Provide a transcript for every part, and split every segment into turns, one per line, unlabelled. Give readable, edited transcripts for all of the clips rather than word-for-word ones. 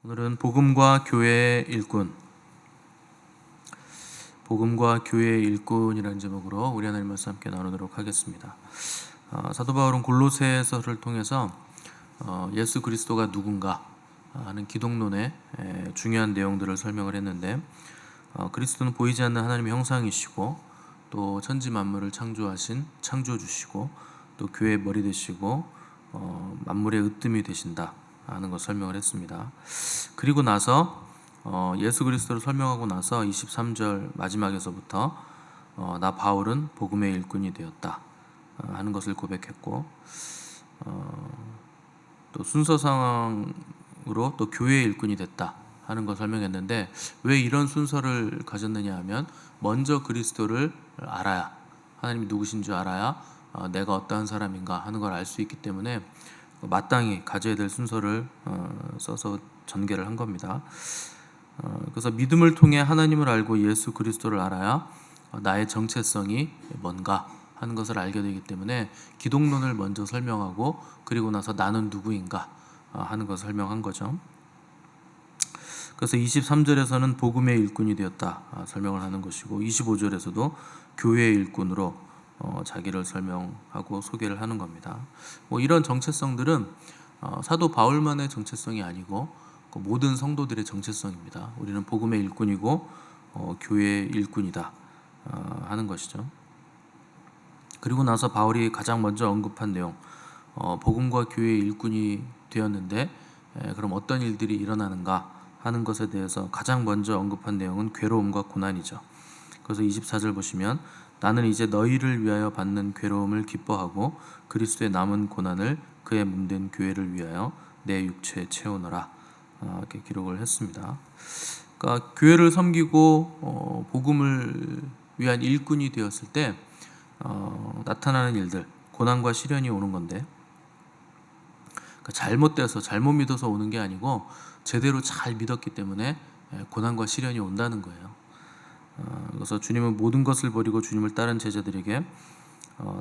오늘은 복음과 교회의 일꾼, 복음과 교회의 일꾼이라는 제목으로 우리 하나님 말씀 함께 나누도록 하겠습니다. 사도 바울은 골로새서를 통해서 예수 그리스도가 누군가 하는 기독론의 중요한 내용들을 설명을 했는데, 그리스도는 보이지 않는 하나님의 형상이시고 또 천지 만물을 창조하신 창조주시고 또 교회의 머리 되시고 만물의 으뜸이 되신다 하는 것 설명을 했습니다. 그리고 나서 예수 그리스도를 설명하고 나서 23절 마지막에서부터 나 바울은 복음의 일꾼이 되었다 하는 것을 고백했고, 또 순서상으로 또 교회의 일꾼이 됐다 하는 걸 설명했는데, 왜 이런 순서를 가졌느냐 하면 먼저 그리스도를 알아야, 하나님이 누구신 줄 알아야 내가 어떠한 사람인가 하는 걸 알 수 있기 때문에 마땅히 가져야 될 순서를 써서 전개를 한 겁니다. 그래서 믿음을 통해 하나님을 알고 예수 그리스도를 알아야 나의 정체성이 뭔가 하는 것을 알게 되기 때문에 기독론을 먼저 설명하고 그리고 나서 나는 누구인가 하는 것을 설명한 거죠. 그래서 23절에서는 복음의 일꾼이 되었다 설명을 하는 것이고, 25절에서도 교회의 일꾼으로 자기를 설명하고 소개를 하는 겁니다. 이런 정체성들은 사도 바울만의 정체성이 아니고 모든 성도들의 정체성입니다. 우리는 복음의 일꾼이고 교회의 일꾼이다 하는 것이죠. 그리고 나서 바울이 가장 먼저 언급한 내용, 복음과 교회의 일꾼이 되었는데 그럼 어떤 일들이 일어나는가 하는 것에 대해서 가장 먼저 언급한 내용은 괴로움과 고난이죠. 그래서 24절 보시면 나는 이제 너희를 위하여 받는 괴로움을 기뻐하고 그리스도의 남은 고난을 그의 몸된 교회를 위하여 내 육체에 채우노라 이렇게 기록을 했습니다. 그러니까 교회를 섬기고 복음을 위한 일꾼이 되었을 때 나타나는 일들, 고난과 시련이 오는 건데, 그러니까 잘못돼서 잘못 믿어서 오는 게 아니고 제대로 잘 믿었기 때문에 고난과 시련이 온다는 거예요. 그래서 주님은 모든 것을 버리고 주님을 따른 제자들에게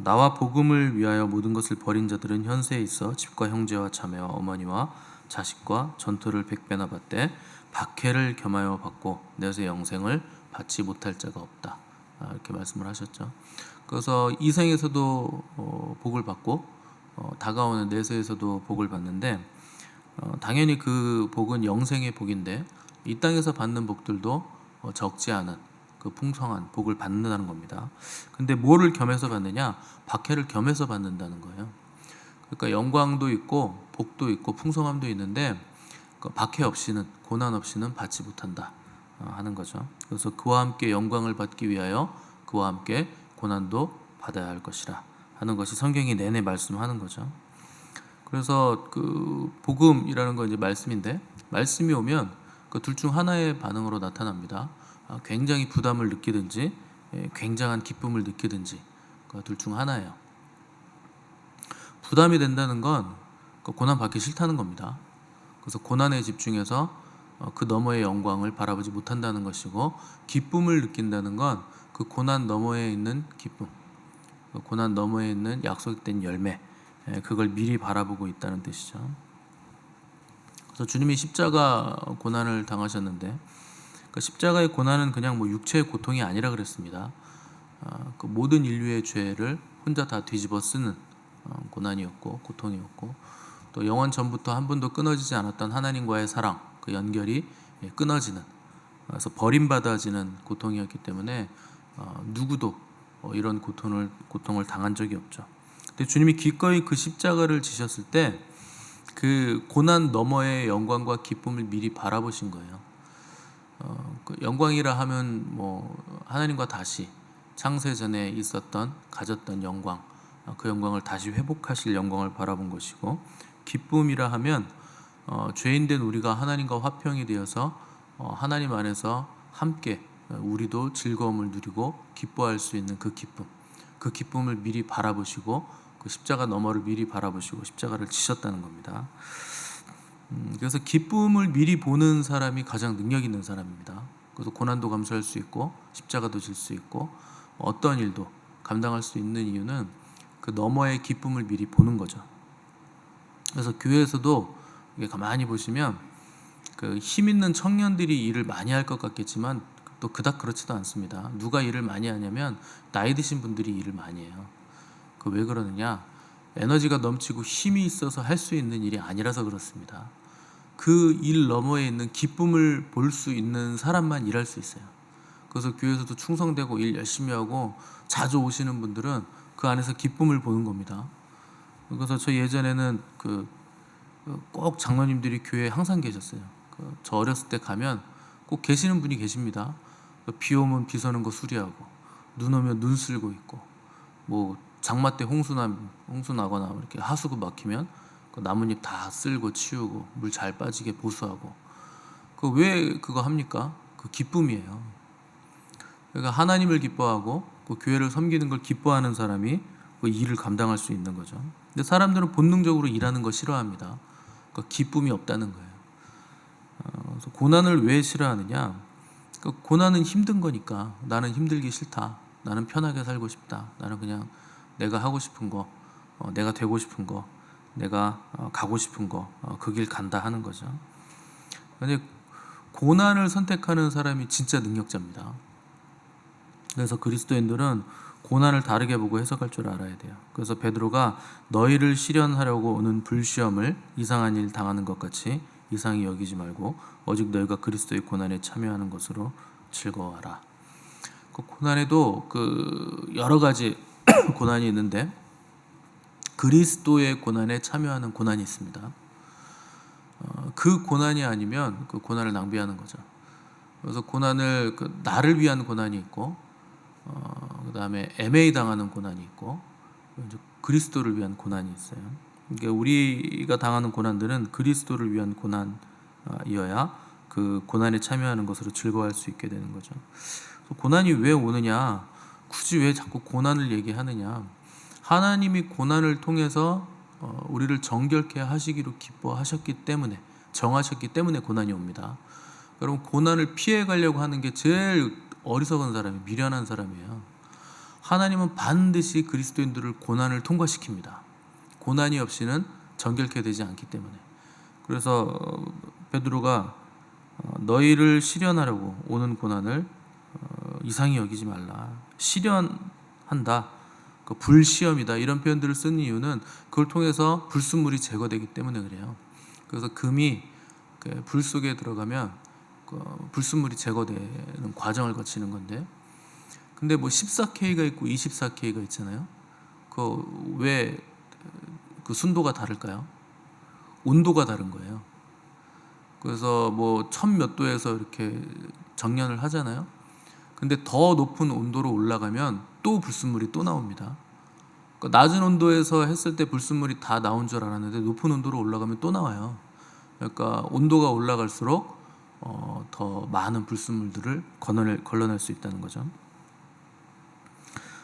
나와 복음을 위하여 모든 것을 버린 자들은 현세에 있어 집과 형제와 자매와 어머니와 자식과 전토를 100배나 받되 박해를 겸하여 받고 내세 영생을 받지 못할 자가 없다 이렇게 말씀을 하셨죠. 그래서 이 생에서도 복을 받고 다가오는 내세에서도 복을 받는데, 당연히 그 복은 영생의 복인데 이 땅에서 받는 복들도 적지 않은 그 풍성한 복을 받는다는 겁니다. 근데 뭐를 겸해서 받느냐? 박해를 겸해서 받는다는 거예요. 그러니까 영광도 있고 복도 있고 풍성함도 있는데 박해 없이는, 고난 없이는 받지 못한다 하는 거죠. 그래서 그와 함께 영광을 받기 위하여 그와 함께 고난도 받아야 할 것이라 하는 것이 성경이 내내 말씀하는 거죠. 그래서 그 복음이라는 건 이제 말씀인데, 말씀이 오면 그 둘 중 하나의 반응으로 나타납니다. 굉장히 부담을 느끼든지 굉장한 기쁨을 느끼든지 그 둘 중 하나예요. 부담이 된다는 건 고난 받기 싫다는 겁니다. 그래서 고난에 집중해서 그 너머의 영광을 바라보지 못한다는 것이고, 기쁨을 느낀다는 건 그 고난 너머에 있는 기쁨, 그 고난 너머에 있는 약속된 열매, 그걸 미리 바라보고 있다는 뜻이죠. 그래서 주님이 십자가 고난을 당하셨는데 그 십자가의 고난은 그냥 육체의 고통이 아니라 그랬습니다. 그 모든 인류의 죄를 혼자 다 뒤집어 쓰는 고난이었고 고통이었고, 또 영원 전부터 한 번도 끊어지지 않았던 하나님과의 사랑, 그 연결이 끊어지는, 그래서 버림받아지는 고통이었기 때문에 누구도 이런 고통을 당한 적이 없죠. 근데 주님이 기꺼이 그 십자가를 지셨을 때 그 고난 너머의 영광과 기쁨을 미리 바라보신 거예요. 그 영광이라 하면 하나님과 다시 창세 전에 있었던, 가졌던 영광, 그 영광을 다시 회복하실 영광을 바라본 것이고, 기쁨이라 하면 죄인된 우리가 하나님과 화평이 되어서 하나님 안에서 함께 우리도 즐거움을 누리고 기뻐할 수 있는 그 기쁨, 그 기쁨을 미리 바라보시고 그 십자가 너머를 미리 바라보시고 십자가를 지셨다는 겁니다. 그래서 기쁨을 미리 보는 사람이 가장 능력 있는 사람입니다. 그래서 고난도 감수할 수 있고 십자가도 질 수 있고 어떤 일도 감당할 수 있는 이유는 그 너머의 기쁨을 미리 보는 거죠. 그래서 교회에서도 가만히 보시면 그 힘 있는 청년들이 일을 많이 할 것 같겠지만 또 그닥 그렇지도 않습니다. 누가 일을 많이 하냐면 나이 드신 분들이 일을 많이 해요. 그 왜 그러느냐? 에너지가 넘치고 힘이 있어서 할 수 있는 일이 아니라서 그렇습니다. 그 일 너머에 있는 기쁨을 볼 수 있는 사람만 일할 수 있어요. 그래서 교회에서도 충성되고 일 열심히 하고 자주 오시는 분들은 그 안에서 기쁨을 보는 겁니다. 그래서 저 예전에는 꼭 장로님들이 교회에 항상 계셨어요. 저 어렸을 때 가면 꼭 계시는 분이 계십니다. 비 오면 비 서는 거 수리하고, 눈 오면 눈 쓸고 있고, 뭐 장마 때 홍수 나거나 이렇게 하수구 막히면 그 나뭇잎 다 쓸고 치우고 물 잘 빠지게 보수하고. 그 왜 그거 합니까? 그 기쁨이에요. 그러니까 하나님을 기뻐하고 그 교회를 섬기는 걸 기뻐하는 사람이 그 일을 감당할 수 있는 거죠. 근데 사람들은 본능적으로 일하는 거 싫어합니다. 그 기쁨이 없다는 거예요. 그래서 고난을 왜 싫어하느냐? 그 고난은 힘든 거니까. 나는 힘들기 싫다. 나는 편하게 살고 싶다. 나는 그냥 내가 하고 싶은 거, 내가 되고 싶은 거, 내가 가고 싶은 거, 그 길 간다 하는 거죠. 근데 고난을 선택하는 사람이 진짜 능력자입니다. 그래서 그리스도인들은 고난을 다르게 보고 해석할 줄 알아야 돼요. 그래서 베드로가 너희를 시련하려고 오는 불시험을 이상한 일 당하는 것 같이 이상히 여기지 말고 오직 너희가 그리스도의 고난에 참여하는 것으로 즐거워하라. 그 고난에도 여러 가지 고난이 있는데 그리스도의 고난에 참여하는 고난이 있습니다. 그 고난이 아니면 그 고난을 낭비하는 거죠. 그래서 고난을 나를 위한 고난이 있고, 그 다음에 애매히 당하는 고난이 있고, 이제 그리스도를 위한 고난이 있어요. 그러니까 우리가 당하는 고난들은 그리스도를 위한 고난이어야 그 고난에 참여하는 것으로 즐거워할 수 있게 되는 거죠. 고난이 왜 오느냐? 굳이 왜 자꾸 고난을 얘기하느냐? 하나님이 고난을 통해서 우리를 정결케 하시기로 기뻐하셨기 때문에, 정하셨기 때문에 고난이 옵니다. 여러분, 고난을 피해 가려고 하는 게 제일 어리석은 사람이, 미련한 사람이에요. 하나님은 반드시 그리스도인들을 고난을 통과시킵니다. 고난이 없이는 정결케 되지 않기 때문에. 그래서 베드로가 너희를 시련하려고 오는 고난을 이상히 여기지 말라. 시련한다, 그 불시험이다, 이런 표현들을 쓴 이유는 그걸 통해서 불순물이 제거되기 때문에 그래요. 그래서 금이 불 속에 들어가면 불순물이 제거되는 과정을 거치는 건데, 근데 뭐 14K가 있고 24K가 있잖아요. 왜 그 순도가 다를까요? 온도가 다른 거예요. 그래서 뭐 1000몇 도에서 이렇게 정련을 하잖아요. 근데 더 높은 온도로 올라가면 또 불순물이 또 나옵니다. 그러니까 낮은 온도에서 했을 때 불순물이 다 나온 줄 알았는데 높은 온도로 올라가면 또 나와요. 그러니까 온도가 올라갈수록 더 많은 불순물들을 걸러낼 수 있다는 거죠.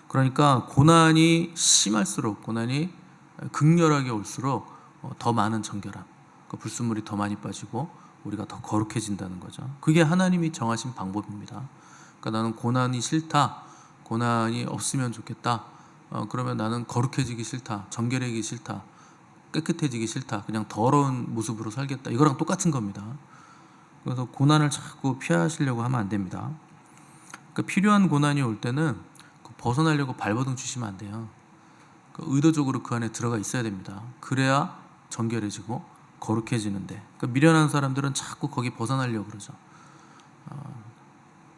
그러니까 고난이 심할수록, 고난이 극렬하게 올수록 더 많은 정결함, 그 불순물이 더 많이 빠지고 우리가 더 거룩해진다는 거죠. 그게 하나님이 정하신 방법입니다. 그러니까 나는 고난이 싫다, 고난이 없으면 좋겠다, 그러면 나는 거룩해지기 싫다, 정결해지기 싫다, 깨끗해지기 싫다, 그냥 더러운 모습으로 살겠다, 이거랑 똑같은 겁니다. 그래서 고난을 자꾸 피하시려고 하면 안 됩니다. 그러니까 필요한 고난이 올 때는 벗어나려고 발버둥 치시면 안 돼요. 의도적으로 그 안에 들어가 있어야 됩니다. 그래야 정결해지고 거룩해지는데, 그러니까 미련한 사람들은 자꾸 거기 벗어나려고 그러죠.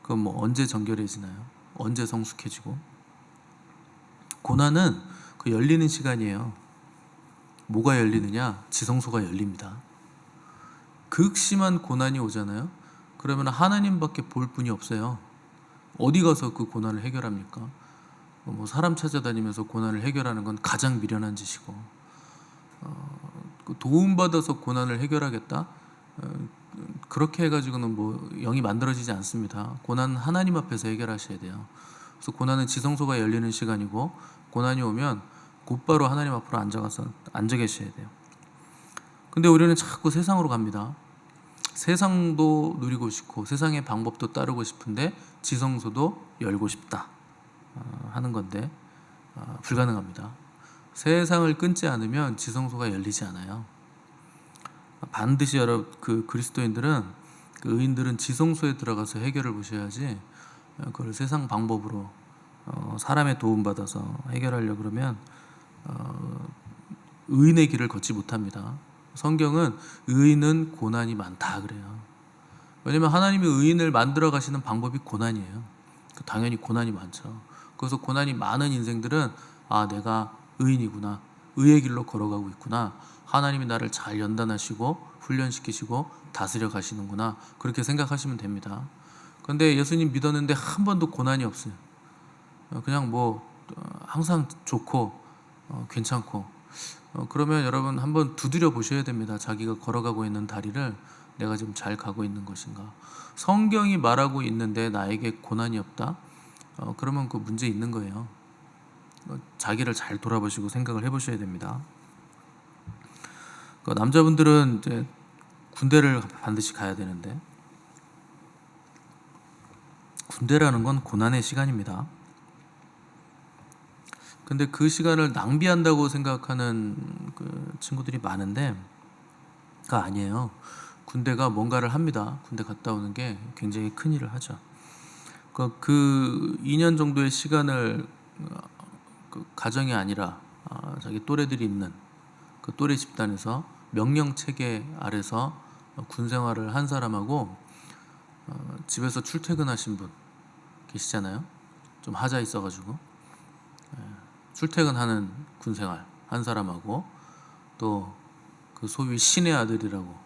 그럼 뭐 언제 정결해지나요? 언제 성숙해지고? 고난은 그 열리는 시간이에요. 뭐가 열리느냐? 지성소가 열립니다. 극심한 고난이 오잖아요. 그러면 하나님밖에 볼 분이 없어요. 어디 가서 그 고난을 해결합니까? 뭐 사람 찾아다니면서 고난을 해결하는 건 가장 미련한 짓이고, 도움받아서 고난을 해결하겠다? 그렇게 해가지고는 뭐 영이 만들어지지 않습니다. 고난은 하나님 앞에서 해결하셔야 돼요. 그래서 고난은 지성소가 열리는 시간이고, 고난이 오면 곧바로 하나님 앞으로 앉아 계셔야 돼요. 근데 우리는 자꾸 세상으로 갑니다. 세상도 누리고 싶고 세상의 방법도 따르고 싶은데 지성소도 열고 싶다 하는 건데 불가능합니다. 세상을 끊지 않으면 지성소가 열리지 않아요. 반드시 그리스도인들은 그 의인들은 지성소에 들어가서 해결을 보셔야지 그걸 세상 방법으로 사람의 도움 받아서 해결하려 그러면 의인의 길을 걷지 못합니다. 성경은 의인은 고난이 많다 그래요. 왜냐면 하나님이 의인을 만들어 가시는 방법이 고난이에요. 당연히 고난이 많죠. 그래서 고난이 많은 인생들은 내가 의인이구나, 의의 길로 걸어가고 있구나, 하나님이 나를 잘 연단하시고 훈련시키시고 다스려 가시는구나, 그렇게 생각하시면 됩니다. 그런데 예수님 믿었는데 한 번도 고난이 없어요. 그냥 항상 좋고 괜찮고, 그러면 여러분 한번 두드려 보셔야 됩니다. 자기가 걸어가고 있는 다리를 내가 지금 잘 가고 있는 것인가. 성경이 말하고 있는데 나에게 고난이 없다? 그러면 그 문제 있는 거예요. 자기를 잘 돌아보시고 생각을 해보셔야 됩니다. 남자분들은 이제 군대를 반드시 가야 되는데, 군대라는 건 고난의 시간입니다. 근데 그 시간을 낭비한다고 생각하는 친구들이 많은데, 그가 아니에요. 군대가 뭔가를 합니다. 군대 갔다 오는 게 굉장히 큰 일을 하죠. 그 2년 정도의 시간을 가정이 아니라 자기 또래들이 있는 그 또래 집단에서 명령 체계 아래서 군 생활을 한 사람하고 집에서 출퇴근하신 분 계시잖아요. 좀 하자 있어가지고 출퇴근하는 군 생활 한 사람하고 또 그 소위 신의 아들이라고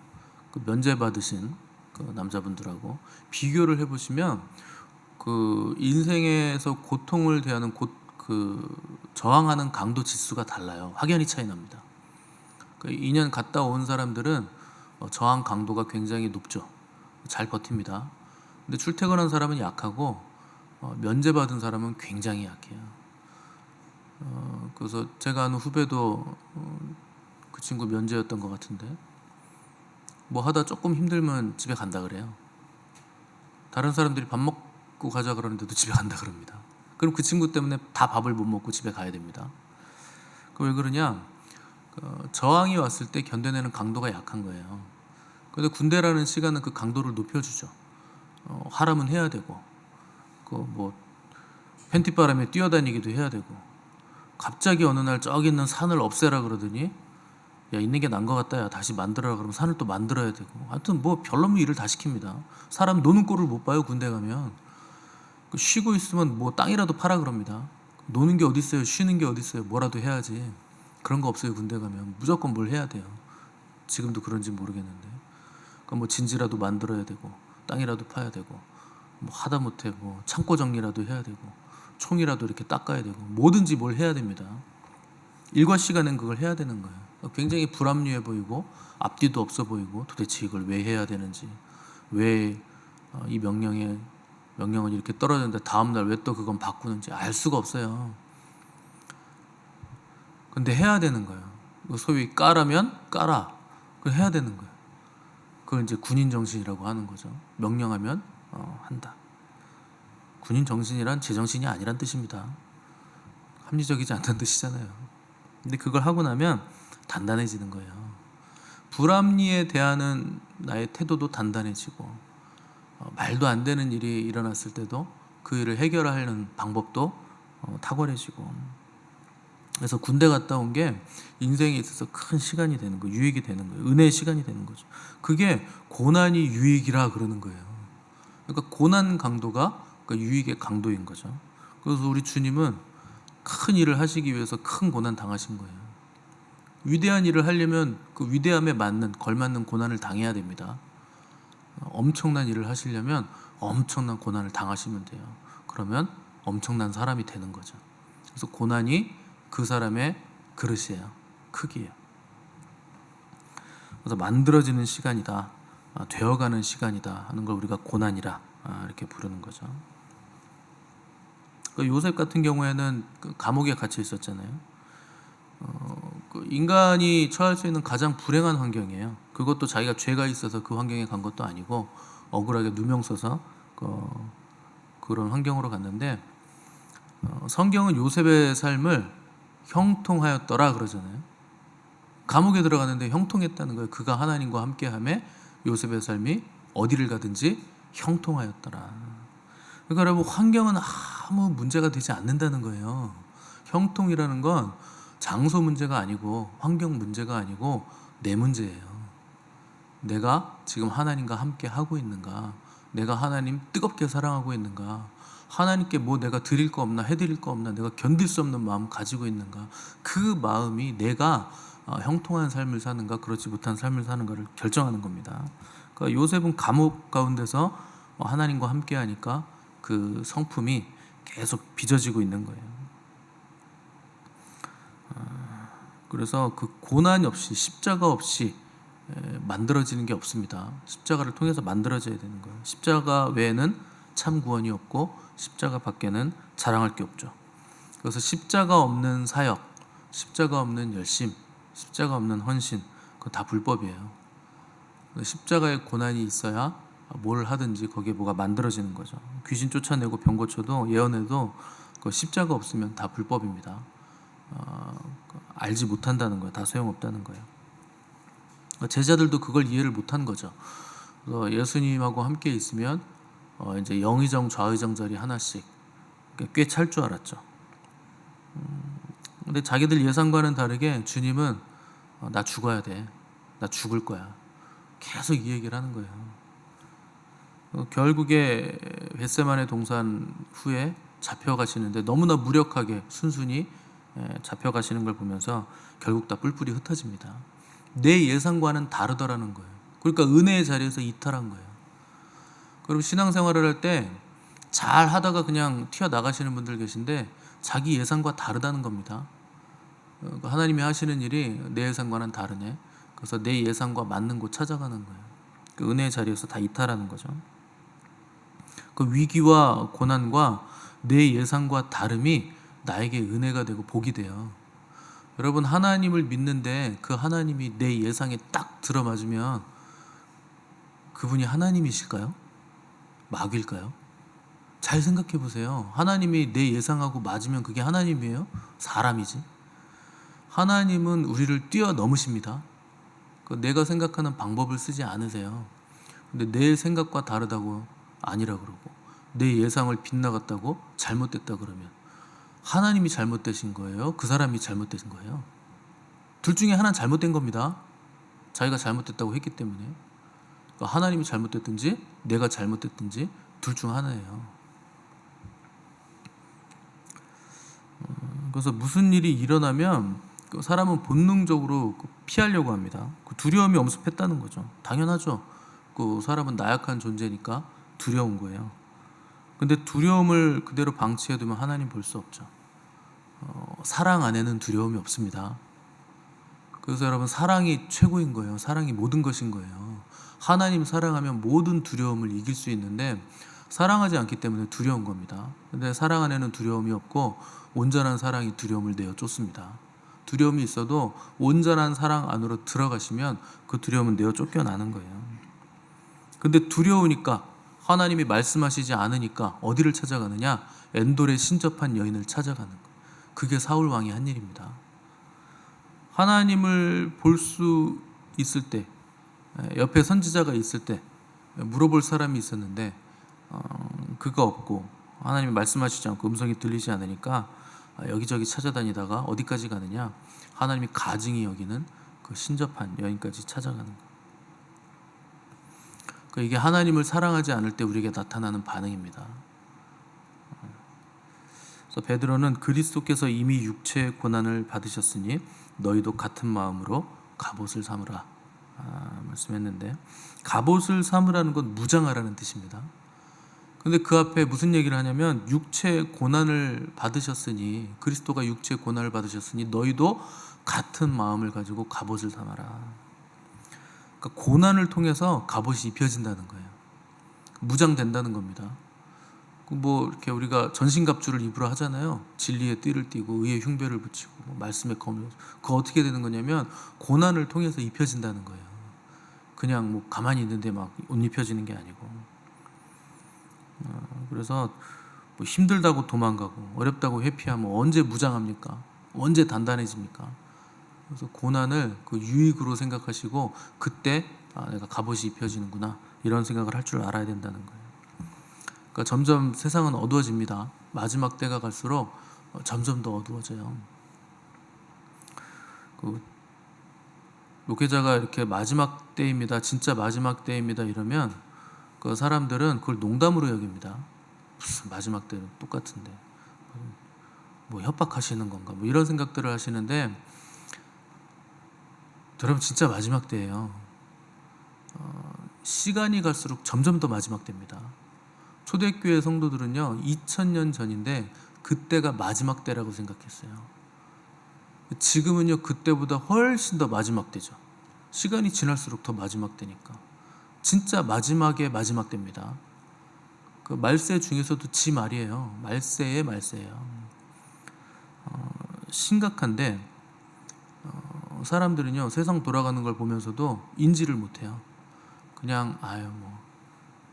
그 면제 받으신 그 남자분들하고 비교를 해보시면 그 인생에서 고통을 대하는 저항하는 강도 지수가 달라요. 확연히 차이 납니다. 2년 갔다 온 사람들은 저항 강도가 굉장히 높죠. 잘 버팁니다. 근데 출퇴근한 사람은 약하고 면제받은 사람은 굉장히 약해요. 그래서 제가 아는 후배도 그 친구 면제였던 것 같은데 하다 조금 힘들면 집에 간다 그래요. 다른 사람들이 밥 먹고 가자 그러는데도 집에 간다 그럽니다. 그럼 그 친구 때문에 다 밥을 못 먹고 집에 가야 됩니다. 왜 그러냐? 저항이 왔을 때 견뎌내는 강도가 약한 거예요. 그런데 군대라는 시간은 그 강도를 높여주죠. 하라면 해야 되고, 팬티바람에 뛰어다니기도 해야 되고, 갑자기 어느 날 저기 있는 산을 없애라 그러더니 야 있는 게 난 것 같다, 야 다시 만들어라 그러면 산을 또 만들어야 되고, 하여튼 별놈의 일을 다 시킵니다. 사람 노는 꼴을 못 봐요. 군대 가면 쉬고 있으면 땅이라도 팔아 그럽니다. 노는 게 어디 있어요? 쉬는 게 어디 있어요? 뭐라도 해야지. 그런 거 없어요. 군대 가면 무조건 뭘 해야 돼요. 지금도 그런지 모르겠는데, 진지라도 만들어야 되고, 땅이라도 파야 되고, 하다못해 창고 정리라도 해야 되고, 총이라도 이렇게 닦아야 되고, 뭐든지 뭘 해야 됩니다. 일과 시간엔 그걸 해야 되는 거예요. 굉장히 불합리해 보이고 앞뒤도 없어 보이고, 도대체 이걸 왜 해야 되는지, 왜 이 명령은 이렇게 떨어졌는데 다음날 왜 또 그건 바꾸는지 알 수가 없어요. 근데 해야 되는 거예요. 소위 까라면 까라, 그걸 해야 되는 거예요. 그걸 이제 군인 정신이라고 하는 거죠. 명령하면 한다. 군인 정신이란 제정신이 아니란 뜻입니다. 합리적이지 않다는 뜻이잖아요. 근데 그걸 하고 나면 단단해지는 거예요. 불합리에 대하는 나의 태도도 단단해지고, 말도 안 되는 일이 일어났을 때도 그 일을 해결하는 방법도 탁월해지고. 그래서 군대 갔다 온 게 인생에 있어서 큰 시간이 되는 거예요. 유익이 되는 거예요. 은혜의 시간이 되는 거죠. 그게 고난이 유익이라 그러는 거예요. 그러니까 고난 강도가 유익의 강도인 거죠. 그래서 우리 주님은 큰 일을 하시기 위해서 큰 고난 당하신 거예요. 위대한 일을 하려면 그 위대함에 걸맞는 고난을 당해야 됩니다. 엄청난 일을 하시려면 엄청난 고난을 당하시면 돼요. 그러면 엄청난 사람이 되는 거죠. 그래서 고난이 그 사람의 그릇이에요. 크기예요. 그래서 만들어지는 시간이다, 되어가는 시간이다 하는 걸 우리가 고난이라 이렇게 부르는 거죠. 요셉 같은 경우에는 감옥에 갇혀 있었잖아요. 인간이 처할 수 있는 가장 불행한 환경이에요. 그것도 자기가 죄가 있어서 그 환경에 간 것도 아니고 억울하게 누명 써서 그런 환경으로 갔는데, 성경은 요셉의 삶을 형통하였더라 그러잖아요. 감옥에 들어가는데 형통했다는 거예요. 그가 하나님과 함께함에 요셉의 삶이 어디를 가든지 형통하였더라. 그러니까 여러분, 환경은 아무 문제가 되지 않는다는 거예요. 형통이라는 건 장소 문제가 아니고 환경 문제가 아니고 내 문제예요. 내가 지금 하나님과 함께 하고 있는가? 내가 하나님 뜨겁게 사랑하고 있는가? 하나님께 뭐 내가 드릴 거 없나, 해드릴 거 없나, 내가 견딜 수 없는 마음 가지고 있는가? 그 마음이 내가 형통한 삶을 사는가, 그렇지 못한 삶을 사는가를 결정하는 겁니다. 그러니까 요셉은 감옥 가운데서 하나님과 함께 하니까 그 성품이 계속 빚어지고 있는 거예요. 그래서 그 고난이 없이, 십자가 없이 만들어지는 게 없습니다. 십자가를 통해서 만들어져야 되는 거예요. 십자가 외에는 참 구원이 없고 십자가 밖에는 자랑할 게 없죠. 그래서 십자가 없는 사역, 십자가 없는 열심, 십자가 없는 헌신, 그건 다 불법이에요. 십자가의 고난이 있어야 뭘 하든지 거기에 뭐가 만들어지는 거죠. 귀신 쫓아내고 병 고쳐도 예언해도 그 십자가 없으면 다 불법입니다. 알지 못한다는 거예요. 다 소용없다는 거예요. 제자들도 그걸 이해를 못한 거죠. 그래서 예수님하고 함께 있으면 이제 영의정 좌의정 자리 하나씩 꽤 찰 줄 알았죠. 근데 자기들 예상과는 다르게 주님은 나 죽어야 돼, 나 죽을 거야, 계속 이 얘기를 하는 거예요. 결국에 겟세마네 동산 후에 잡혀가시는데 너무나 무력하게 순순히 잡혀가시는 걸 보면서 결국 다 뿔뿔이 흩어집니다. 내 예상과는 다르더라는 거예요. 그러니까 은혜의 자리에서 이탈한 거예요. 그리고 신앙생활을 할 때 잘 하다가 그냥 튀어나가시는 분들 계신데 자기 예상과 다르다는 겁니다. 하나님이 하시는 일이 내 예상과는 다르네. 그래서 내 예상과 맞는 곳 찾아가는 거예요. 그 은혜의 자리에서 다 이탈하는 거죠. 그 위기와 고난과 내 예상과 다름이 나에게 은혜가 되고 복이 돼요. 여러분, 하나님을 믿는데 그 하나님이 내 예상에 딱 들어맞으면 그분이 하나님이실까요? 마귀일까요? 잘 생각해 보세요. 하나님이 내 예상하고 맞으면 그게 하나님이에요? 사람이지. 하나님은 우리를 뛰어넘으십니다. 내가 생각하는 방법을 쓰지 않으세요. 근데 내 생각과 다르다고 아니라 그러고, 내 예상을 빗나갔다고 잘못됐다 그러면 하나님이 잘못되신 거예요? 그 사람이 잘못되신 거예요? 둘 중에 하나는 잘못된 겁니다. 자기가 잘못됐다고 했기 때문에. 그러니까 하나님이 잘못됐든지 내가 잘못됐든지 둘 중 하나예요. 그래서 무슨 일이 일어나면 사람은 본능적으로 피하려고 합니다. 두려움이 엄습했다는 거죠. 당연하죠. 사람은 나약한 존재니까 두려운 거예요. 근데 두려움을 그대로 방치해두면 하나님 볼 수 없죠. 사랑 안에는 두려움이 없습니다. 그래서 여러분, 사랑이 최고인 거예요. 사랑이 모든 것인 거예요. 하나님 사랑하면 모든 두려움을 이길 수 있는데 사랑하지 않기 때문에 두려운 겁니다. 근데 사랑 안에는 두려움이 없고 온전한 사랑이 두려움을 내어 쫓습니다. 두려움이 있어도 온전한 사랑 안으로 들어가시면 그 두려움은 내어 쫓겨나는 거예요. 근데 두려우니까, 하나님이 말씀하시지 않으니까 어디를 찾아가느냐? 엔돌에 신접한 여인을 찾아가는 거예요. 그게 사울 왕이 한 일입니다. 하나님을 볼 수 있을 때, 옆에 선지자가 있을 때 물어볼 사람이 있었는데 그거 없고 하나님이 말씀하시지 않고 음성이 들리지 않으니까 여기저기 찾아다니다가 어디까지 가느냐? 하나님이 가증히 여기는 그 신접한 여인까지 찾아가는 거예요. 그러니까 이게 하나님을 사랑하지 않을 때 우리에게 나타나는 반응입니다. 그래서 베드로는 그리스도께서 이미 육체의 고난을 받으셨으니 너희도 같은 마음으로 갑옷을 삼으라 말씀했는데, 갑옷을 삼으라는 건 무장하라는 뜻입니다. 근데 그 앞에 무슨 얘기를 하냐면, 육체의 고난을 받으셨으니, 그리스도가 육체의 고난을 받으셨으니 너희도 같은 마음을 가지고 갑옷을 삼아라. 그러니까 고난을 통해서 갑옷이 입혀진다는 거예요. 무장된다는 겁니다. 이렇게 우리가 전신갑주를 입으라 하잖아요. 진리의 띠를 띠고 의의 흉배를 붙이고 말씀의 검을, 그거 어떻게 되는 거냐면 고난을 통해서 입혀진다는 거예요. 그냥 가만히 있는데 막 옷 입혀지는 게 아니고. 그래서 힘들다고 도망가고 어렵다고 회피하면 언제 무장합니까? 언제 단단해집니까? 그래서 고난을 그 유익으로 생각하시고 그때 내가 갑옷이 입혀지는구나 이런 생각을 할 줄 알아야 된다는 거예요. 그러니까 점점 세상은 어두워집니다. 마지막 때가 갈수록 점점 더 어두워져요. 그 목회자가 이렇게 마지막 때입니다, 진짜 마지막 때입니다 이러면 그 사람들은 그걸 농담으로 여깁니다. 무슨 마지막 때는 똑같은데 뭐 협박하시는 건가 뭐 이런 생각들을 하시는데, 여러분 진짜 마지막 때예요. 시간이 갈수록 점점 더 마지막 때입니다. 초대교회 성도들은요 2000년 전인데 그때가 마지막 때라고 생각했어요. 지금은요 그때보다 훨씬 더 마지막 때죠. 시간이 지날수록 더 마지막 때니까 진짜 마지막의 마지막 때입니다. 그 말세 중에서도 지 말이에요. 말세의 말세예요. 심각한데 사람들은요 세상 돌아가는 걸 보면서도 인지를 못해요. 그냥 뭐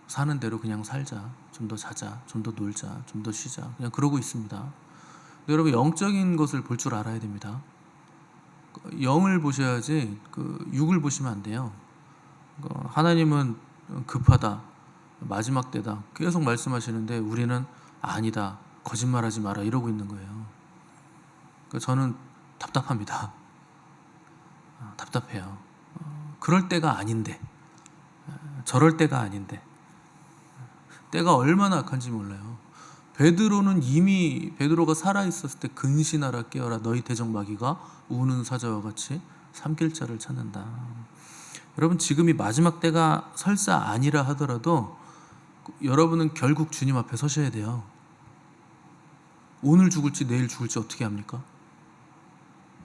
사는 대로 그냥 살자, 좀 더 자자, 좀 더 놀자, 좀 더 쉬자, 그냥 그러고 있습니다. 근데 여러분 영적인 것을 볼 줄 알아야 됩니다. 영을 보셔야지 그 육을 보시면 안 돼요. 하나님은 급하다, 마지막 때다 계속 말씀하시는데 우리는 아니다, 거짓말하지 마라 이러고 있는 거예요. 저는 답답합니다. 답답해요. 그럴 때가 아닌데, 저럴 때가 아닌데, 때가 얼마나 악한지 몰라요. 베드로는 이미 베드로가 살아있었을 때 근신하라 깨어라 너희 대적마귀가 우는 사자와 같이 삼킬 자를 찾는다. 여러분 지금이 마지막 때가 설사 아니라 하더라도 여러분은 결국 주님 앞에 서셔야 돼요. 오늘 죽을지 내일 죽을지 어떻게 합니까?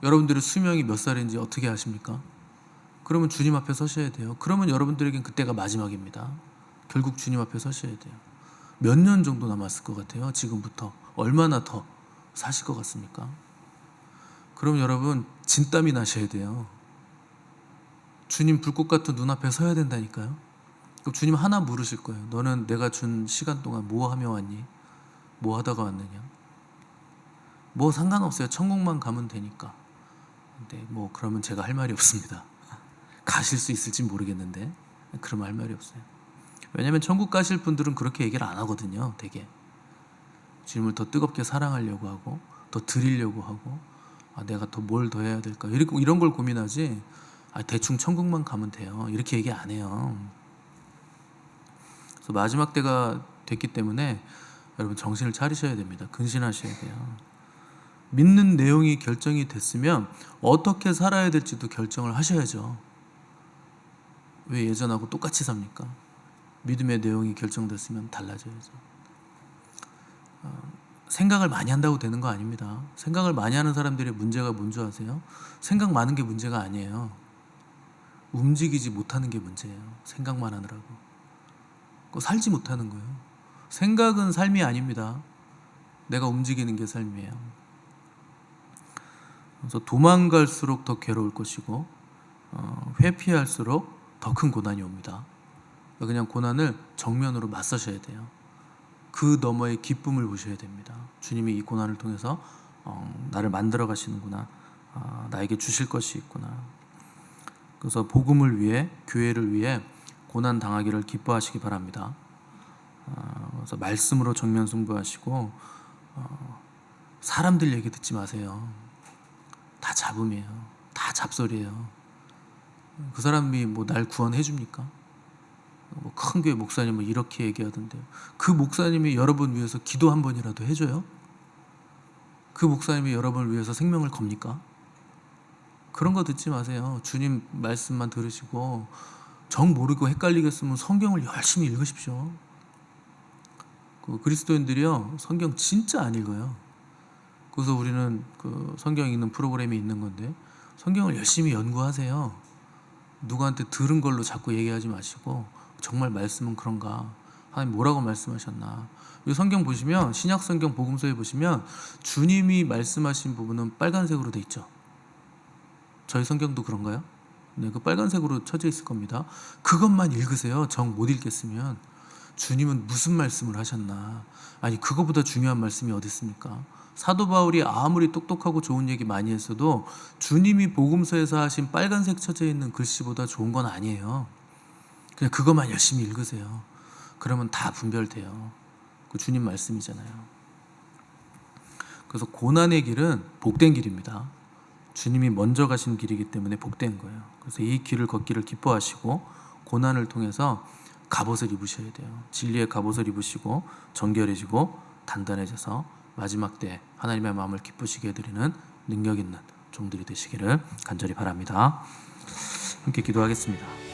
여러분들의 수명이 몇 살인지 어떻게 아십니까? 그러면 주님 앞에 서셔야 돼요. 그러면 여러분들에겐 그때가 마지막입니다. 결국 주님 앞에 서셔야 돼요. 몇 년 정도 남았을 것 같아요? 지금부터 얼마나 더 사실 것 같습니까? 그럼 여러분 진땀이 나셔야 돼요. 주님 불꽃 같은 눈앞에 서야 된다니까요. 그럼 주님 하나 물으실 거예요. 너는 내가 준 시간 동안 뭐 하며 왔니? 뭐 하다가 왔느냐? 뭐 상관없어요. 천국만 가면 되니까. 근데 뭐 그러면 제가 할 말이 없습니다. 가실 수 있을지 모르겠는데 그러면 할 말이 없어요. 왜냐하면 천국 가실 분들은 그렇게 얘기를 안 하거든요. 되게 주님을 더 뜨겁게 사랑하려고 하고 더 드리려고 하고 내가 더 뭘 더 해야 될까 이런 걸 고민하지 대충 천국만 가면 돼요 이렇게 얘기 안 해요. 그래서 마지막 때가 됐기 때문에 여러분 정신을 차리셔야 됩니다. 근신하셔야 돼요. 믿는 내용이 결정이 됐으면 어떻게 살아야 될지도 결정을 하셔야죠. 왜 예전하고 똑같이 삽니까? 믿음의 내용이 결정됐으면 달라져야죠. 생각을 많이 한다고 되는 거 아닙니다. 생각을 많이 하는 사람들의 문제가 뭔지 아세요? 생각 많은 게 문제가 아니에요. 움직이지 못하는 게 문제예요. 생각만 하느라고. 살지 못하는 거예요. 생각은 삶이 아닙니다. 내가 움직이는 게 삶이에요. 그래서 도망갈수록 더 괴로울 것이고 회피할수록 더 큰 고난이 옵니다. 그냥 고난을 정면으로 맞서셔야 돼요. 그 너머의 기쁨을 보셔야 됩니다. 주님이 이 고난을 통해서 나를 만들어 가시는구나, 나에게 주실 것이 있구나. 그래서 복음을 위해, 교회를 위해 고난 당하기를 기뻐하시기 바랍니다. 그래서 말씀으로 정면 승부하시고 사람들 얘기 듣지 마세요. 다 잡음이에요. 다 잡소리예요. 그 사람이 뭐 날 구원해 줍니까? 뭐 큰 교회 목사님은 이렇게 얘기하던데요. 그 목사님이 여러분 위해서 기도 한 번이라도 해줘요? 그 목사님이 여러분을 위해서 생명을 겁니까? 그런 거 듣지 마세요. 주님 말씀만 들으시고 정 모르고 헷갈리겠으면 성경을 열심히 읽으십시오. 그 그리스도인들이요 성경 진짜 안 읽어요. 그래서 우리는 그 성경 읽는 프로그램이 있는 건데 성경을 열심히 연구하세요. 누구한테 들은 걸로 자꾸 얘기하지 마시고 정말 말씀은 그런가? 하나님 뭐라고 말씀하셨나? 이 성경 보시면 신약 성경 복음서에 보시면 주님이 말씀하신 부분은 빨간색으로 돼 있죠. 저희 성경도 그런가요? 네, 그 빨간색으로 쳐져 있을 겁니다. 그것만 읽으세요. 정 못 읽겠으면 주님은 무슨 말씀을 하셨나? 아니 그거보다 중요한 말씀이 어디 있습니까? 사도 바울이 아무리 똑똑하고 좋은 얘기 많이 했어도 주님이 복음서에서 하신 빨간색 쳐져 있는 글씨보다 좋은 건 아니에요. 그냥 그것만 열심히 읽으세요. 그러면 다 분별돼요. 그 주님 말씀이잖아요. 그래서 고난의 길은 복된 길입니다. 주님이 먼저 가신 길이기 때문에 복된 거예요. 그래서 이 길을 걷기를 기뻐하시고 고난을 통해서 갑옷을 입으셔야 돼요. 진리의 갑옷을 입으시고 정결해지고 단단해져서 마지막 때 하나님의 마음을 기쁘시게 해드리는 능력 있는 종들이 되시기를 간절히 바랍니다. 함께 기도하겠습니다.